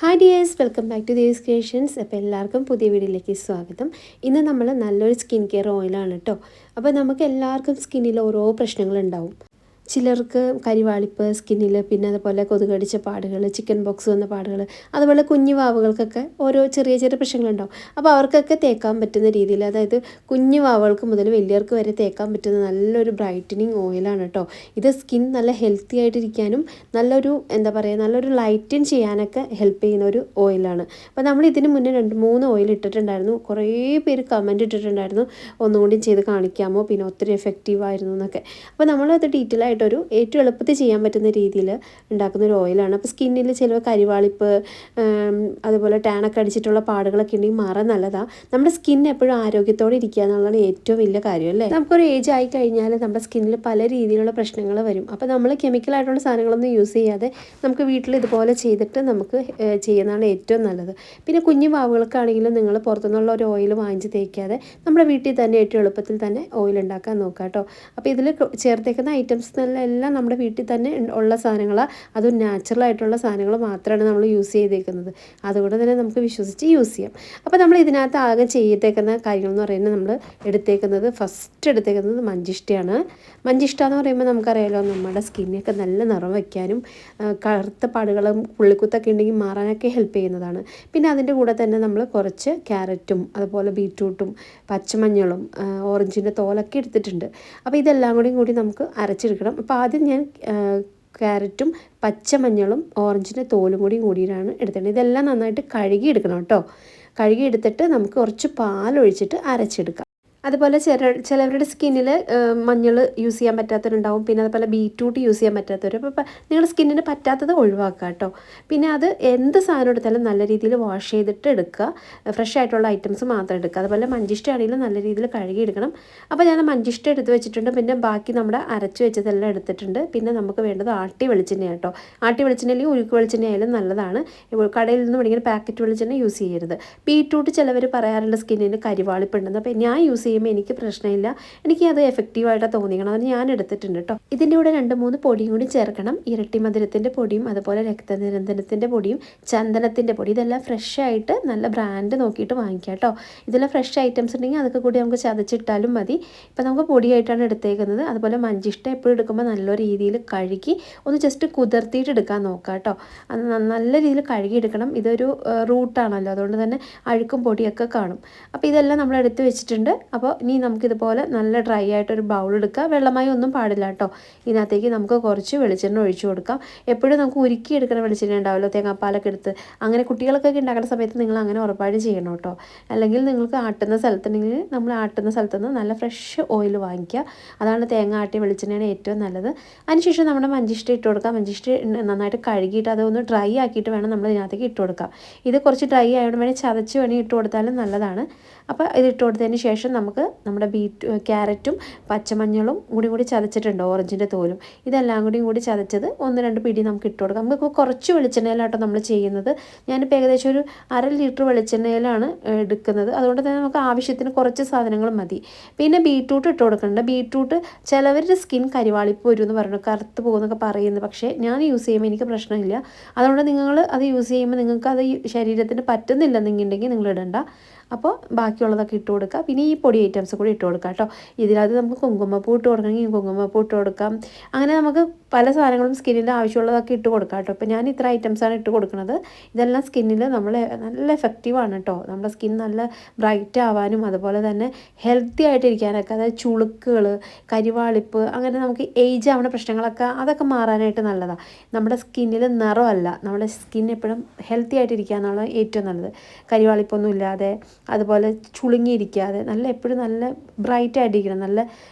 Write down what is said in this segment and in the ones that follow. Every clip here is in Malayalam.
Hi dears, welcome back to Devi's creations. അപ്പോൾ എല്ലാവർക്കും പുതിയ വീഡിയോയിലേക്ക് സ്വാഗതം. ഇന്ന് നമ്മൾ നല്ലൊരു സ്കിൻ കെയർ ഓയിലാണ് കേട്ടോ. അപ്പോൾ നമുക്ക് എല്ലാവർക്കും സ്കിന്നിൽ ഓരോ പ്രശ്നങ്ങളുണ്ടാവും. ചിലർക്ക് കരിവാളിപ്പ് സ്കിന്നിൽ, പിന്നെ അതുപോലെ കൊതുകടിച്ച പാടുകൾ, ചിക്കൻ ബോക്സ് വന്ന പാടുകൾ, അതുപോലെ കുഞ്ഞു വാവുകൾക്കൊക്കെ ഓരോ ചെറിയ ചെറിയ പ്രശ്നങ്ങളുണ്ടാവും. അപ്പോൾ അവർക്കൊക്കെ തേക്കാൻ പറ്റുന്ന രീതിയിൽ, അതായത് കുഞ്ഞു വാവുകൾക്ക് മുതൽ വലിയവർക്ക് വരെ തേക്കാൻ പറ്റുന്ന നല്ലൊരു ബ്രൈറ്റനിങ് ഓയിലാണ് കേട്ടോ. ഇത് സ്കിൻ നല്ല ഹെൽത്തി ആയിട്ടിരിക്കാനും നല്ലൊരു നല്ലൊരു ലൈറ്റൻ ചെയ്യാനൊക്കെ ഹെൽപ്പ് ചെയ്യുന്ന ഒരു ഓയിലാണ്. അപ്പോൾ നമ്മൾ ഇതിന് മുന്നേ 2-3 ഓയിൽ ഇട്ടിട്ടുണ്ടായിരുന്നു. കുറേ പേര് കമൻറ്റ് ഇട്ടിട്ടുണ്ടായിരുന്നു, ഒന്നുകൂടി ചെയ്ത് കാണിക്കാമോ, പിന്നെ ഒത്തിരി എഫക്റ്റീവ് ആയിരുന്നു എന്നൊക്കെ. അപ്പോൾ നമ്മളത് ഡീറ്റെയിൽ ആയിട്ടൊരു ഏറ്റവും എളുപ്പത്തിൽ ചെയ്യാൻ പറ്റുന്ന രീതിയിൽ ഉണ്ടാക്കുന്ന ഒരു ഓയിലാണ്. അപ്പോൾ സ്കിന്നിൽ ചില കരിവാളിപ്പ്, അതുപോലെ ടാനൊക്കെ അടിച്ചിട്ടുള്ള പാടുകളൊക്കെ ഉണ്ടെങ്കിൽ മാറാൻ നല്ലതാണ്. നമ്മുടെ സ്കിൻ എപ്പോഴും ആരോഗ്യത്തോടെ ഇരിക്കുക എന്നുള്ളതാണ് ഏറ്റവും വലിയ കാര്യം അല്ലേ. നമുക്കൊരു ഏജ് ആയി കഴിഞ്ഞാൽ നമ്മുടെ സ്കിന്നിൽ പല രീതിയിലുള്ള പ്രശ്നങ്ങൾ വരും. അപ്പോൾ നമ്മൾ കെമിക്കലായിട്ടുള്ള സാധനങ്ങളൊന്നും യൂസ് ചെയ്യാതെ നമുക്ക് വീട്ടിൽ ഇതുപോലെ ചെയ്തിട്ട് നമുക്ക് ചെയ്യുന്നതാണ് ഏറ്റവും നല്ലത്. പിന്നെ കുഞ്ഞു വാവുകൾക്കാണെങ്കിലും നിങ്ങൾ പുറത്തുനിന്നുള്ള ഒരു ഓയിൽ വാങ്ങിച്ച് തേക്കാതെ നമ്മുടെ വീട്ടിൽ തന്നെ ഏറ്റവും എളുപ്പത്തിൽ തന്നെ ഓയിൽ ഉണ്ടാക്കാൻ നോക്കുക കേട്ടോ. അപ്പോൾ ഇതിൽ ചേർത്തേക്കുന്ന ഐറ്റംസ് എല്ലാം നമ്മുടെ വീട്ടിൽ തന്നെ ഉള്ള സാധനങ്ങളാണ്. അതും നാച്ചുറൽ ആയിട്ടുള്ള സാധനങ്ങൾ മാത്രമാണ് നമ്മൾ യൂസ് ചെയ്തേക്കുന്നത്. അതുകൊണ്ട് തന്നെ നമുക്ക് വിശ്വസിച്ച് യൂസ് ചെയ്യാം. അപ്പോൾ നമ്മൾ ഇതിനകത്ത് ആകെ ചെയ്തേക്കുന്ന കാര്യങ്ങൾ എന്ന് പറയുന്നത്, നമ്മൾ ഫസ്റ്റ് എടുത്തേക്കുന്നത് മഞ്ചിഷ്ടയാണ്. മഞ്ചിഷ്ട എന്ന് പറയുമ്പോൾ നമുക്കറിയാലോ, നമ്മുടെ സ്കിന്നൊക്കെ നല്ല നിറം വയ്ക്കാനും കറുത്ത പാടുകളും പുള്ളിക്കുത്തൊക്കെ ഉണ്ടെങ്കിൽ മാറാനൊക്കെ ഹെൽപ്പ് ചെയ്യുന്നതാണ്. പിന്നെ അതിൻ്റെ കൂടെ തന്നെ നമ്മൾ കുറച്ച് ക്യാരറ്റും അതുപോലെ ബീറ്റ്റൂട്ടും പച്ചമഞ്ഞളും ഓറഞ്ചിൻ്റെ തോലൊക്കെ എടുത്തിട്ടുണ്ട്. അപ്പോൾ ഇതെല്ലാം കൂടി നമുക്ക് അരച്ചെടുക്കണം. അപ്പോൾ ആദ്യം ഞാൻ ക്യാരറ്റും പച്ചമഞ്ഞളും ഓറഞ്ചിൻ്റെ തോലും കൂടിയിട്ടാണ് എടുത്തിട്ടുണ്ട്. ഇതെല്ലാം നന്നായിട്ട് കഴുകിയെടുക്കണം കേട്ടോ. കഴുകിയെടുത്തിട്ട് നമുക്ക് കുറച്ച് പാലൊഴിച്ചിട്ട് അരച്ചെടുക്കാം. അതുപോലെ ചിലവരുടെ സ്കിന്നിൽ മഞ്ഞൾ യൂസ് ചെയ്യാൻ പറ്റാത്തവരുണ്ടാവും. പിന്നെ അതുപോലെ ബീറ്റ്റൂട്ട് യൂസ് ചെയ്യാൻ പറ്റാത്തവർ. അപ്പോൾ നിങ്ങളുടെ സ്കിന്നിന് പറ്റാത്തത് ഒഴിവാക്കുക കേട്ടോ. പിന്നെ അത് എന്ത് സാധനം എടുത്താലും നല്ല രീതിയിൽ വാഷ് ചെയ്തിട്ട് എടുക്കുക. ഫ്രഷ് ആയിട്ടുള്ള ഐറ്റംസ് മാത്രം എടുക്കുക. അതുപോലെ മഞ്ചിഷ്ട ആണെങ്കിലും നല്ല രീതിയിൽ കഴുകി എടുക്കണം. അപ്പോൾ ഞാൻ മഞ്ചിഷ്ട എടുത്ത് വെച്ചിട്ടുണ്ട്. പിന്നെ ബാക്കി നമ്മുടെ അരച്ച് വെച്ചതെല്ലാം എടുത്തിട്ടുണ്ട്. പിന്നെ നമുക്ക് വേണ്ടത് ആട്ടി വെളിച്ചെണ്ണ കേട്ടോ. ആട്ടി വെളിച്ചെണ്ണ അല്ലെങ്കിൽ ഉരുക്ക് വെളിച്ചെണ്ണ ആയാലും നല്ലതാണ്. കടയിൽ നിന്ന് മേടിക്കുന്ന പാക്കറ്റ് വെളിച്ചെണ്ണ യൂസ് ചെയ്യരുത്. ബീറ്റ്റൂട്ട് ചിലവർ പറയാറുണ്ട് സ്കിന്നിന് കരിവാളിപ്പുണ്ടെന്ന്. അപ്പോൾ ഞാൻ യൂസ് ചെയ്യുമ്പോൾ എനിക്ക് പ്രശ്നമില്ല, എനിക്ക് അത് എഫക്റ്റീവായിട്ടാണ് തോന്നിക്കണം. അത് ഞാൻ എടുത്തിട്ടുണ്ട് കേട്ടോ. ഇതിൻ്റെ കൂടെ 2-3 പൊടിയും കൂടി ചേർക്കണം. ഇരട്ടി മധുരത്തിൻ്റെ പൊടിയും അതുപോലെ രക്തനിരന്തനത്തിൻ്റെ പൊടിയും ചന്ദനത്തിൻ്റെ പൊടി. ഇതെല്ലാം ഫ്രഷ് ആയിട്ട് നല്ല ബ്രാൻഡ് നോക്കിയിട്ട് വാങ്ങിക്കാം കേട്ടോ. ഇതെല്ലാം ഫ്രഷ് ഐറ്റംസ് ഉണ്ടെങ്കിൽ അതൊക്കെ കൂടി നമുക്ക് ചതച്ചിട്ടാലും മതി. ഇപ്പം നമുക്ക് പൊടിയായിട്ടാണ് എടുത്തേക്കുന്നത്. അതുപോലെ മഞ്ചിഷ്ട എപ്പോഴും എടുക്കുമ്പോൾ നല്ല രീതിയിൽ കഴുകി ഒന്ന് ജസ്റ്റ് കുതിർത്തിയിട്ട് എടുക്കാൻ നോക്കാം കേട്ടോ. അത് നല്ല രീതിയിൽ കഴുകിയെടുക്കണം. ഇതൊരു റൂട്ടാണല്ലോ, അതുകൊണ്ട് തന്നെ അഴുക്കും പൊടിയൊക്കെ കാണും. അപ്പോൾ ഇതെല്ലാം നമ്മൾ എടുത്ത് വെച്ചിട്ടുണ്ട്. അപ്പോൾ ഇനി നമുക്കിതുപോലെ നല്ല ഡ്രൈ ആയിട്ടൊരു ബൗൾ എടുക്കുക. വെള്ളമായി ഒന്നും പാടില്ല കേട്ടോ. ഇതിനകത്തേക്ക് നമുക്ക് കുറച്ച് വെളിച്ചെണ്ണ ഒഴിച്ചു കൊടുക്കാം. എപ്പോഴും നമുക്ക് ഉരുക്കി എടുക്കുന്ന വെളിച്ചെണ്ണ ഉണ്ടാവുമല്ലോ, തേങ്ങാപ്പാലൊക്കെ എടുത്ത്. അങ്ങനെ കുട്ടികൾക്കൊക്കെ ഉണ്ടാക്കുന്ന സമയത്ത് നിങ്ങൾ അങ്ങനെ ഉറപ്പായിട്ട് ചെയ്യണം കേട്ടോ. അല്ലെങ്കിൽ നിങ്ങൾക്ക് ആട്ടുന്ന സ്ഥലത്തുണ്ടെങ്കിൽ നമ്മൾ ആട്ടുന്ന സ്ഥലത്തുനിന്ന് നല്ല ഫ്രഷ് ഓയിൽ വാങ്ങിക്കുക. അതാണ് തേങ്ങ ആട്ടിയ വെളിച്ചെണ്ണയാണ് ഏറ്റവും നല്ലത്. അതിനുശേഷം നമ്മുടെ മഞ്ചിഷ്ട ഇട്ട് കൊടുക്കാം. മഞ്ചിഷ്ട നന്നായിട്ട് കഴുകിയിട്ട് അതൊന്ന് ഡ്രൈ ആക്കിയിട്ട് വേണം നമ്മൾ ഇതിനകത്തേക്ക് ഇട്ട് കൊടുക്കാം. ഇത് കുറച്ച് ഡ്രൈ ആയതുകൊണ്ട് വേണമെങ്കിൽ ചതച്ച് വേണമെങ്കിൽ ഇട്ട് കൊടുത്താലും നല്ലതാണ്. അപ്പോൾ ഇത് ഇട്ട് കൊടുത്തതിന് ശേഷം നമുക്ക് നമ്മുടെ ക്യാരറ്റും പച്ചമഞ്ഞളും കൂടി ചതച്ചിട്ടുണ്ട്, ഓറഞ്ചിൻ്റെ തോലും. ഇതെല്ലാം കൂടി ചതച്ചത് 1-2 പിടി നമുക്ക് ഇട്ട് കൊടുക്കാം. നമുക്ക് കുറച്ച് വെളിച്ചെണ്ണയിലാട്ടോ നമ്മൾ ചെയ്യുന്നത്. ഞാനിപ്പോൾ ഏകദേശം ഒരു 1/2 ലിറ്റർ വെളിച്ചെണ്ണയിലാണ് എടുക്കുന്നത്. അതുകൊണ്ട് തന്നെ നമുക്ക് ആവശ്യത്തിന് കുറച്ച് സാധനങ്ങൾ മതി. പിന്നെ ബീറ്റ്റൂട്ട് ഇട്ട് കൊടുക്കുന്നുണ്ട്. ബീറ്റ്റൂട്ട് ചിലവരുടെ സ്കിൻ കരിവാളിപ്പ് വരും എന്ന് പറഞ്ഞു, കറുത്ത് പോകുന്നൊക്കെ പറയുന്നത്. പക്ഷേ ഞാൻ യൂസ് ചെയ്യുമ്പോൾ എനിക്ക് പ്രശ്നമില്ല. അതുകൊണ്ട് നിങ്ങൾ അത് യൂസ് ചെയ്യുമ്പോൾ നിങ്ങൾക്ക് അത് ശരീരത്തിന് പറ്റുന്നില്ലെന്നുണ്ടെങ്കിൽ നിങ്ങൾ ഇടണ്ട. അപ്പോൾ ബാക്കിയുള്ളതൊക്കെ ഇട്ട് കൊടുക്കുക. പിന്നെ ഈ പൊടി ഐറ്റംസ് കൂടി ഇട്ട് കൊടുക്കുക കേട്ടോ. ഇതിനകത്ത് നമുക്ക് കുങ്കുമപ്പൂ ഇട്ട് കൊടുക്കണമെങ്കിൽ കുങ്കുമപ്പൂ ഇട്ട് കൊടുക്കാം. അങ്ങനെ നമുക്ക് പല സാധനങ്ങളും സ്കിന്നിൽ ആവശ്യമുള്ളതൊക്കെ ഇട്ട് കൊടുക്കാം കേട്ടോ. ഇപ്പോൾ ഞാൻ ഇത്ര ഐറ്റംസാണ് ഇട്ട് കൊടുക്കുന്നത്. ഇതെല്ലാം സ്കിന്നിൽ നമ്മൾ നല്ല എഫക്റ്റീവാണ് കേട്ടോ. നമ്മുടെ സ്കിൻ നല്ല ബ്രൈറ്റ് ആവാനും അതുപോലെ തന്നെ ഹെൽത്തി ആയിട്ടിരിക്കാനൊക്കെ, അതായത് ചുളുക്കുകൾ, കരിവാളിപ്പ്, അങ്ങനെ നമുക്ക് ഏജ് ആവുന്ന പ്രശ്നങ്ങളൊക്കെ അതൊക്കെ മാറാനായിട്ട് നല്ലതാണ്. നമ്മുടെ സ്കിന്നിൽ നിറമല്ല, നമ്മുടെ സ്കിൻ എപ്പോഴും ഹെൽത്തി ആയിട്ടിരിക്കുക എന്നുള്ളത് ഏറ്റവും നല്ലത്. കരിവാളിപ്പൊന്നും ഇല്ലാതെ, അതുപോലെ ചുളുങ്ങിയിരിക്കാതെ, എപ്പോഴും നല്ല ബ്രൈറ്റ് ആയിട്ടിരിക്കണം. നല്ല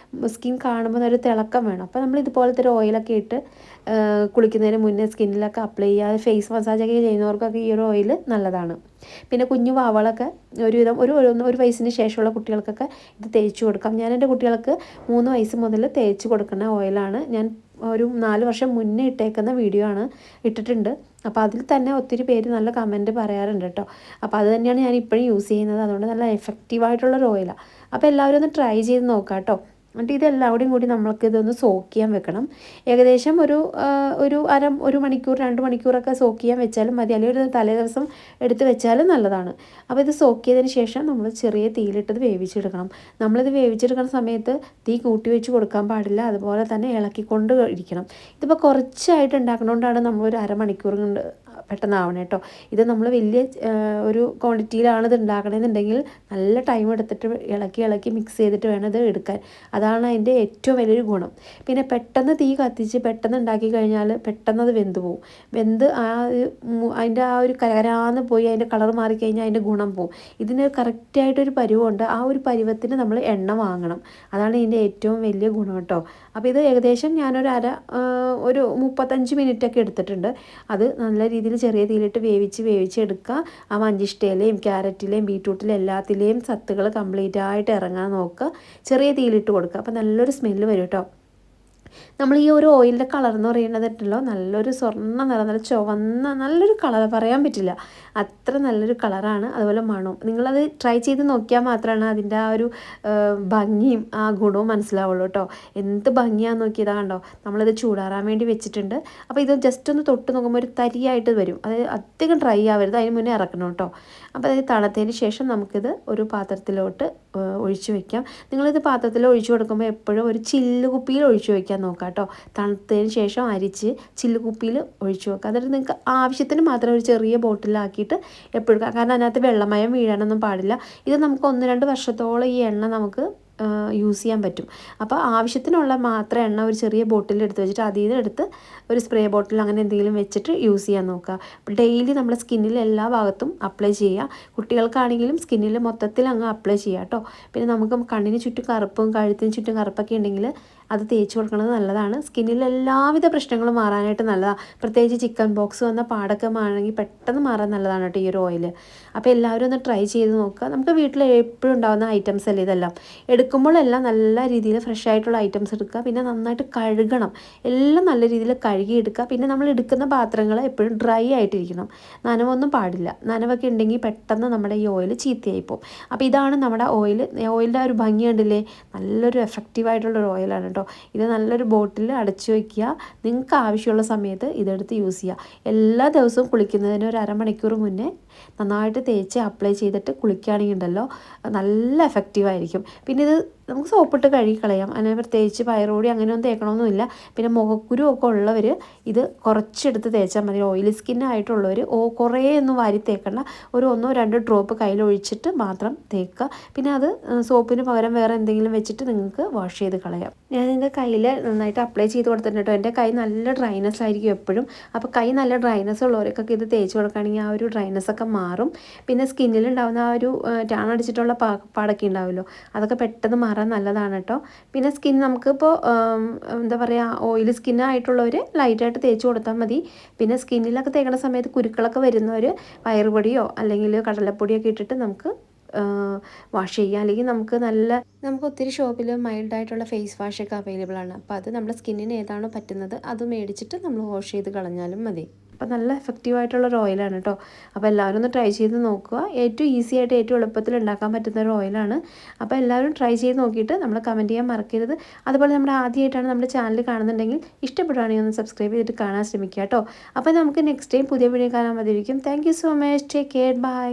സ്കിൻ കാണുമ്പോൾ ഒരു തിളക്കം വേണം. അപ്പോൾ നമ്മൾ ഇതുപോലത്തെ ഒരു ഓയിലൊക്കെ ഇട്ട് കുളിക്കുന്നതിന് മുന്നേ സ്കിന്നിലൊക്കെ അപ്ലൈ ചെയ്യുക. ഫേസ് മസാജൊക്കെ ചെയ്യുന്നവർക്കൊക്കെ ഈ ഒരു ഓയിൽ നല്ലതാണ്. പിന്നെ കുഞ്ഞു വാവകളൊക്കെ ഒരു വയസ്സിന് ശേഷമുള്ള കുട്ടികൾക്കൊക്കെ ഇത് തേച്ച് കൊടുക്കാം. ഞാൻ എൻ്റെ കുട്ടികൾക്ക് 3 വയസ്സ് മുതൽ തേച്ച് കൊടുക്കുന്ന ഓയിലാണ്. ഞാൻ ഒരു 4 വർഷം മുന്നേ ഇട്ടേക്കുന്ന വീഡിയോ ആണ് ഇട്ടിട്ടുണ്ട്. അപ്പോൾ അതിൽ തന്നെ ഒത്തിരി പേര് നല്ല കമൻറ്റ് പറയാറുണ്ട് കേട്ടോ. അപ്പോൾ അത് തന്നെയാണ് ഞാൻ ഇപ്പോഴും യൂസ് ചെയ്യുന്നത്. അതുകൊണ്ട് നല്ല എഫക്റ്റീവായിട്ടുള്ളൊരു ഓയിലാണ്. അപ്പോൾ എല്ലാവരും ഒന്ന് ട്രൈ ചെയ്ത് നോക്കാം കേട്ടോ. എന്നിട്ട് ഇതെല്ലാവരുടെയും കൂടി നമ്മൾക്കിതൊന്ന് സോക്ക് ചെയ്യാൻ വെക്കണം. ഏകദേശം ഒരു മണിക്കൂർ 2 മണിക്കൂറൊക്കെ സോക്ക് ചെയ്യാൻ വെച്ചാലും മതി, അല്ലെങ്കിൽ ഒരു തലേ ദിവസം എടുത്ത് വെച്ചാലും നല്ലതാണ്. അപ്പോൾ ഇത് സോക്ക് ചെയ്തതിന് ശേഷം നമ്മൾ ചെറിയ തീയിലിട്ടത് വേവിച്ചെടുക്കണം. നമ്മളിത് വേവിച്ചെടുക്കുന്ന സമയത്ത് തീ കൂട്ടി വെച്ച് കൊടുക്കാൻ പാടില്ല, അതുപോലെ തന്നെ ഇളക്കിക്കൊണ്ട് ഇരിക്കണം. ഇതിപ്പോൾ കുറച്ചായിട്ട് ഉണ്ടാക്കണോണ്ടാണ് നമ്മളൊരു അരമണിക്കൂർ കൊണ്ട് പെട്ടെന്നാവണം കേട്ടോ. ഇത് നമ്മൾ വലിയ ഒരു ക്വാണ്ടിറ്റിയിലാണ് ഇത് ഉണ്ടാക്കണമെന്നുണ്ടെങ്കിൽ നല്ല ടൈം എടുത്തിട്ട് ഇളക്കി മിക്സ് ചെയ്തിട്ട് വേണം ഇത് എടുക്കാൻ. അതാണ് അതിൻ്റെ ഏറ്റവും വലിയൊരു ഗുണം. പിന്നെ പെട്ടെന്ന് തീ കത്തിച്ച് പെട്ടെന്ന് ഉണ്ടാക്കി കഴിഞ്ഞാൽ പെട്ടെന്ന് അത് വെന്ത് പോകും. അതിൻ്റെ ആ ഒരു കരാന്ന് പോയി അതിൻ്റെ കളർ മാറിക്കഴിഞ്ഞാൽ അതിൻ്റെ ഗുണം പോകും. ഇതിന് കറക്റ്റായിട്ടൊരു പരുവമുണ്ട്. ആ ഒരു പരുവത്തിന് നമ്മൾ എണ്ണ വാങ്ങണം. അതാണ് ഇതിൻ്റെ ഏറ്റവും വലിയ ഗുണം കേട്ടോ. അപ്പോൾ ഇത് ഏകദേശം ഞാനൊരു ഒരു 35 മിനിറ്റൊക്കെ എടുത്തിട്ടുണ്ട്. അത് നല്ല രീതിയിൽ ചെറിയ തീയിലിട്ട് വേവിച്ചെടുക്കുക. ആ മഞ്ചിഷ്ടയിലെയും ക്യാരറ്റിലെയും ബീറ്റ്റൂട്ടിലെയും എല്ലാത്തിലെയും സത്തുകൾ കംപ്ലീറ്റ് ആയിട്ട് ഇറങ്ങാൻ നോക്കുക. ചെറിയ തീയിലിട്ട് കൊടുക്കുക. അപ്പോൾ നല്ലൊരു സ്മെല്ല് വരും കേട്ടോ. നമ്മൾ ഈ ഒരു ഓയിലിൻ്റെ കളർ എന്ന് പറയുന്നതുണ്ടല്ലോ, നല്ലൊരു സ്വർണ്ണ നിറം, നല്ല ചുവന്ന നല്ലൊരു കളർ, പറയാൻ പറ്റില്ല, അത്ര നല്ലൊരു കളറാണ്. അതുപോലെ മണവും. നിങ്ങളത് ട്രൈ ചെയ്ത് നോക്കിയാൽ മാത്രമാണ് അതിൻ്റെ ആ ഒരു ഭംഗിയും ആ ഗുണവും മനസ്സിലാവുള്ളൂ കേട്ടോ. എന്ത് ഭംഗിയാണെന്ന് നോക്കിയതാ കണ്ടോ. നമ്മളിത് ചൂടാറാൻ വേണ്ടി വെച്ചിട്ടുണ്ട്. അപ്പോൾ ഇത് ജസ്റ്റ് ഒന്ന് തൊട്ട് നോക്കുമ്പോൾ ഒരു തരിയായിട്ട് വരും. അത് അധികം ഡ്രൈ ആവരുത്, അതിന് മുന്നേ ഇറക്കണം കേട്ടോ. അപ്പോൾ അത് തണുത്തതിന് ശേഷം നമുക്കിത് ഒരു പാത്രത്തിലോട്ട് ഒഴിച്ചു വയ്ക്കാം. നിങ്ങളിത് പാത്രത്തിൽ ഒഴിച്ചു കൊടുക്കുമ്പോൾ എപ്പോഴും ഒരു ചില്ല് കുപ്പിയിൽ ഒഴിച്ചു വയ്ക്കാൻ നോക്കാം കേട്ടോ. തണുത്തതിന് ശേഷം അരിച്ച് ചില്ല് കുപ്പിയിൽ ഒഴിച്ചു വെക്കുക. എന്നിട്ട് നിങ്ങൾക്ക് ആവശ്യത്തിന് മാത്രം ഒരു ചെറിയ ബോട്ടിലാക്കിയിട്ട് എപ്പോഴും, കാരണം അതിനകത്ത് വെള്ളമയം വീഴാനൊന്നും പാടില്ല. ഇത് നമുക്ക് 1-2 വർഷത്തോളം ഈ എണ്ണ നമുക്ക് യൂസ് ചെയ്യാൻ പറ്റും. അപ്പോൾ ആവശ്യത്തിനുള്ള മാത്രം എണ്ണ ഒരു ചെറിയ ബോട്ടിൽ എടുത്ത് വെച്ചിട്ട് അതിൽ നിന്ന് എടുത്ത് ഒരു സ്പ്രേ ബോട്ടിൽ അങ്ങനെ എന്തെങ്കിലും വെച്ചിട്ട് യൂസ് ചെയ്യാൻ നോക്കുക. ഡെയിലി നമ്മുടെ സ്കിന്നിൽ എല്ലാ ഭാഗത്തും അപ്ലൈ ചെയ്യുക. കുട്ടികൾക്കാണെങ്കിലും സ്കിന്നിൽ മൊത്തത്തിൽ അങ്ങ് അപ്ലൈ ചെയ്യുക കേട്ടോ. പിന്നെ നമുക്ക് കണ്ണിന് ചുറ്റും കറുപ്പും കഴുത്തിന് ചുറ്റും കറുപ്പൊക്കെ ഉണ്ടെങ്കിൽ അത് തേച്ച് കൊടുക്കുന്നത് നല്ലതാണ്. സ്കിന്നിൽ എല്ലാവിധ പ്രശ്നങ്ങളും മാറാനായിട്ട് നല്ലതാണ്. പ്രത്യേകിച്ച് ചിക്കൻ ബോക്സ് വന്ന പാടൊക്കെ മാറണമെങ്കിൽ പെട്ടെന്ന് മാറാൻ നല്ലതാണ് കേട്ടോ ഈ ഒരു ഓയിൽ. അപ്പോൾ എല്ലാവരും ഒന്ന് ട്രൈ ചെയ്ത് നോക്കുക. നമുക്ക് വീട്ടിൽ എപ്പോഴും ഉണ്ടാകുന്ന ഐറ്റംസ് അല്ലേ ഇതെല്ലാം. എടുക്കുമ്പോഴെല്ലാം നല്ല രീതിയിൽ ഫ്രഷ് ആയിട്ടുള്ള ഐറ്റംസ് എടുക്കുക. പിന്നെ നന്നായിട്ട് കഴുകണം. എല്ലാം നല്ല രീതിയിൽ കഴുകിയെടുക്കുക. പിന്നെ നമ്മൾ എടുക്കുന്ന പാത്രങ്ങൾ എപ്പോഴും ഡ്രൈ ആയിട്ടിരിക്കണം. നനവൊന്നും പാടില്ല. നനവൊക്കെ ഉണ്ടെങ്കിൽ പെട്ടെന്ന് നമ്മുടെ ഈ ഓയിൽ ചീത്തയായി പോകും. അപ്പോൾ ഇതാണ് നമ്മുടെ ഓയിലിൻ്റെ ഒരു ഭംഗി കണ്ടില്ലേ. നല്ലൊരു എഫക്റ്റീവായിട്ടുള്ളൊരു ഓയിലാണ് കേട്ടോ. ഇത് നല്ലൊരു ബോട്ടിൽ അടച്ചു വയ്ക്കുക. നിങ്ങൾക്ക് ആവശ്യമുള്ള സമയത്ത് ഇതെടുത്ത് യൂസ് ചെയ്യുക. എല്ലാ ദിവസവും കുളിക്കുന്നതിന് ഒരു അരമണിക്കൂർ മുന്നേ നന്നായിട്ട് തേച്ച് അപ്ലൈ ചെയ്തിട്ട് കുളിക്കുകയാണെങ്കിൽ ഉണ്ടല്ലോ നല്ല എഫക്റ്റീവായിരിക്കും. പിന്നെ ഇത് നമുക്ക് സോപ്പിട്ട് കഴുകി കളയാം. അങ്ങനെ പ്രത്യേകിച്ച് പയറുപൊടി അങ്ങനെയൊന്നും തേക്കണമെന്നില്ല. പിന്നെ മുഖക്കുരു ഒക്കെ ഉള്ളവർ ഇത് കുറച്ചെടുത്ത് തേച്ചാൽ മതി. ഓയിലി സ്കിന്നായിട്ടുള്ളവർ കുറേ ഒന്നും വാരി തേക്കണ്ട. ഒരു 1-2 ഡ്രോപ്പ് കയ്യിലൊഴിച്ചിട്ട് മാത്രം തേക്കുക. പിന്നെ അത് സോപ്പിന് പകരം വേറെ എന്തെങ്കിലും വെച്ചിട്ട് നിങ്ങൾക്ക് വാഷ് ചെയ്ത് കളയാം. ഞാൻ എൻ്റെ കയ്യിൽ നന്നായിട്ട് അപ്ലൈ ചെയ്ത് കൊടുത്തിട്ടുണ്ട് കേട്ടോ. എൻ്റെ കൈ നല്ല ഡ്രൈനെസ് ആയിരിക്കും എപ്പോഴും. അപ്പോൾ കൈ നല്ല ഡ്രൈനെസ് ഉള്ളവർക്കൊക്കെ ഇത് തേച്ച് കൊടുക്കുകയാണെങ്കിൽ ആ ഒരു ഡ്രൈനെസ്സൊക്കെ മാറും. പിന്നെ സ്കിന്നിലുണ്ടാകുന്ന ആ ഒരു ടാൻ അടിച്ചിട്ടുള്ള പാടൊക്കെ ഉണ്ടാവുമല്ലോ, അതൊക്കെ പെട്ടെന്ന് മാറാൻ നല്ലതാണ് കേട്ടോ. പിന്നെ സ്കിൻ നമുക്കിപ്പോൾ എന്താ പറയുക, ഓയിൽ സ്കിന്നായിട്ടുള്ളവർ ലൈറ്റായിട്ട് തേച്ച് കൊടുത്താൽ മതി. പിന്നെ സ്കിന്നിലൊക്കെ തേക്കുന്ന സമയത്ത് കുരുക്കളൊക്കെ വരുന്നവർ പയറുപൊടിയോ അല്ലെങ്കിൽ കടലപ്പൊടിയൊക്കെ ഇട്ടിട്ട് നമുക്ക് വാഷ് ചെയ്യാം. അല്ലെങ്കിൽ നമുക്ക് ഒത്തിരി ഷോപ്പിൽ മൈൽഡായിട്ടുള്ള ഫേസ് വാഷൊക്കെ അവൈലബിൾ ആണ്. അപ്പോൾ അത് നമ്മുടെ സ്കിന്നിന് ഏതാണോ പറ്റുന്നത് അത് മേടിച്ചിട്ട് നമ്മൾ വാഷ് ചെയ്ത് കളഞ്ഞാലും മതി. അപ്പോൾ നല്ല എഫക്റ്റീവായിട്ടുള്ളൊരു ഓയിലാണ് കേട്ടോ. അപ്പോൾ എല്ലാവരും ഒന്ന് ട്രൈ ചെയ്ത് നോക്കുക. ഏറ്റവും ഈസി ആയിട്ട് ഏറ്റവും എളുപ്പത്തിൽ ഉണ്ടാക്കാൻ പറ്റുന്ന ഒരു ഓയിലാണ്. അപ്പോൾ എല്ലാവരും ട്രൈ ചെയ്ത് നോക്കിയിട്ട് നമ്മൾ കമൻറ്റ് ചെയ്യാൻ മറക്കരുത്. അതുപോലെ നമ്മുടെ ആദ്യമായിട്ടാണ് നമ്മുടെ ചാനൽ കാണുന്നുണ്ടെങ്കിൽ ഇഷ്ടപ്പെടുകയാണെങ്കിൽ ഒന്ന് സബ്സ്ക്രൈബ് ചെയ്തിട്ട് കാണാൻ ശ്രമിക്കുക കേട്ടോ. അപ്പോൾ നമുക്ക് നെക്സ്റ്റ് ടൈം പുതിയ വീഡിയോ കാണാൻ മതിയായിരിക്കും. Thank you so much. Take care. By.